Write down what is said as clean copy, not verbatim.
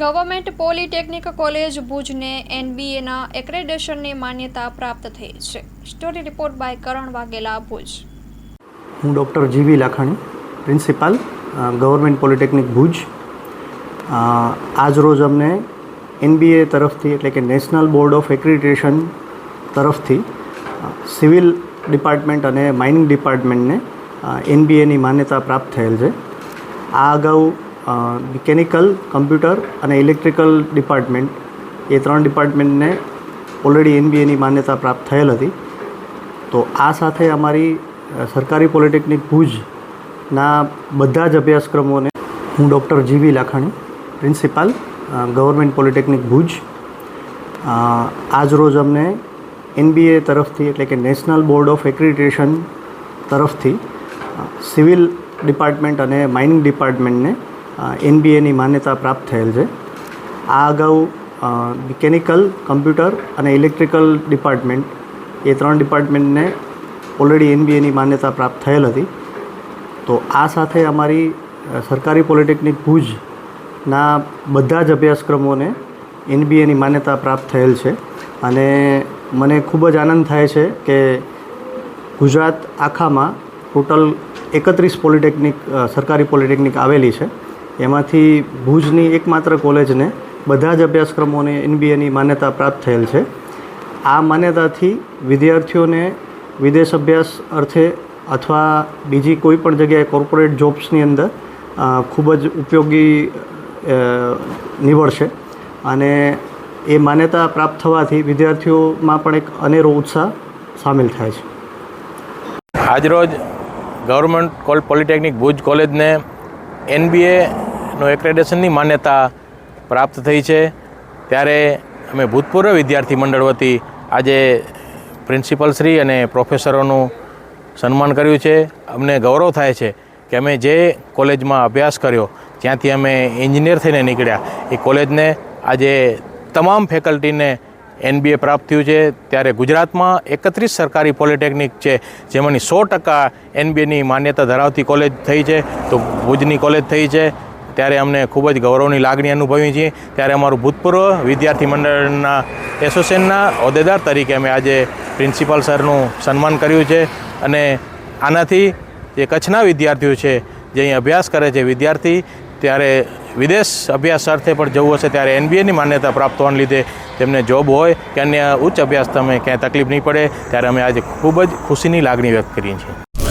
Government polytechnic college ભુજને એનબીએના એક્રેડિટેશનની માન્યતા પ્રાપ્ત થઈ છે. સ્ટોરી રિપોર્ટ બાય કરણ વાઘેલા, ભુજ. હું ડૉક્ટર જીવી Lakhani, principal, government polytechnic Bhuj. આજ રોજ અમને એનબીએ તરફથી એટલે કે નેશનલ બોર્ડ ઓફ એક્રેડિટેશન તરફથી સિવિલ ડિપાર્ટમેન્ટ અને માઇનિંગ ડિપાર્ટમેન્ટને એનબીએની માન્યતા પ્રાપ્ત થયેલ છે. આ અગાઉ મિકેનિકલ, કમ્પ્યુટર અને ઇલેક્ટ્રિકલ ડિપાર્ટમેન્ટ એ ત્રણ ડિપાર્ટમેન્ટને ઓલરેડી એનબીએની માન્યતા પ્રાપ્ત થયેલ હતી. તો આ સાથે અમારી સરકારી પોલિટેકનિક ભુજના બધા જ અભ્યાસક્રમોને હું ડૉક્ટર જીવી Lakhani, principal, government polytechnic Bhuj. આજ રોજ અમને એનબીએ તરફથી એટલે કે નેશનલ બોર્ડ ઓફ એક્રેડિટેશન તરફથી સિવિલ ડિપાર્ટમેન્ટ અને માઇનિંગ ડિપાર્ટમેન્ટને એનબીએની માન્યતા પ્રાપ્ત થયેલ છે. આ અગાઉ મિકેનિકલ, કમ્પ્યુટર અને ઇલેક્ટ્રિકલ ડિપાર્ટમેન્ટ એ ત્રણ ડિપાર્ટમેન્ટને ઓલરેડી એનબીએની માન્યતા પ્રાપ્ત થયેલ હતી. તો આ સાથે અમારી સરકારી પોલિટેકનિક ભુજના બધા જ અભ્યાસક્રમોને એનબીએની માન્યતા પ્રાપ્ત થયેલ છે. અને મને ખૂબ જ આનંદ થાય છે કે ગુજરાત આખામાં ટોટલ 31 પોલિટેકનિક સરકારી પોલિટેકનિક આવેલી છે. એમાંથી ભુજની એકમાત્ર કોલેજને બધા જ અભ્યાસક્રમોને એનબીએની માન્યતા પ્રાપ્ત થયેલ છે. આ માન્યતાથી વિદ્યાર્થીઓને વિદેશ અભ્યાસ અર્થે અથવા બીજી કોઈ પણ જગ્યાએ કોર્પોરેટ જોબ્સની અંદર ખૂબ જ ઉપયોગી નીવડશે. અને એ માન્યતા પ્રાપ્ત થવાથી વિદ્યાર્થીઓમાં પણ એક અનેરો ઉત્સાહ સામેલ થાય છે. આજરોજ ગવર્મેન્ટ પોલિટેકનિક ભુજ કોલેજને એનબીએનો એક્રેડિટેશનની માન્યતા પ્રાપ્ત થઈ છે. ત્યારે અમે ભૂતપૂર્વ વિદ્યાર્થી મંડળ વતી આજે પ્રિન્સિપલ શ્રી અને પ્રોફેસરોનું સન્માન કર્યું છે. અમને ગૌરવ થાય છે કે અમે જે કોલેજમાં અભ્યાસ કર્યો ત્યાંથી અમે એન્જિનિયર થઈને નીકળ્યા એ કોલેજને આજે તમામ ફેકલ્ટીને એનબીએ પ્રાપ્ત થયું છે. ત્યારે ગુજરાતમાં 31 સરકારી પોલિટેકનિક છે જેમાંની 100% એનબીએની માન્યતા ધરાવતી કોલેજ થઈ છે. તો ભુજની કોલેજ થઈ છે ત્યારે અમને ખૂબ જ ગૌરવની લાગણી અનુભવી છીએ. ત્યારે અમારું ભૂતપૂર્વ વિદ્યાર્થી મંડળના એસોસિએશનના હોદ્દેદાર તરીકે અમે આજે પ્રિન્સિપાલ સરનું સન્માન કર્યું છે. અને આનાથી જે કચ્છના વિદ્યાર્થીઓ છે જે અહીં અભ્યાસ કરે છે વિદ્યાર્થી, ત્યારે વિદેશ અભ્યાસ અર્થે પણ જવું હશે ત્યારે એનબીએની માન્યતા પ્રાપ્ત હોવાને લીધે તેમને જોબ હોય કે અન્ય ઉચ્ચ અભ્યાસ તમે ક્યાંય તકલીફ નહીં પડે. ત્યારે અમે આજે ખૂબ જ ખુશીની લાગણી વ્યક્ત કરીએ છીએ.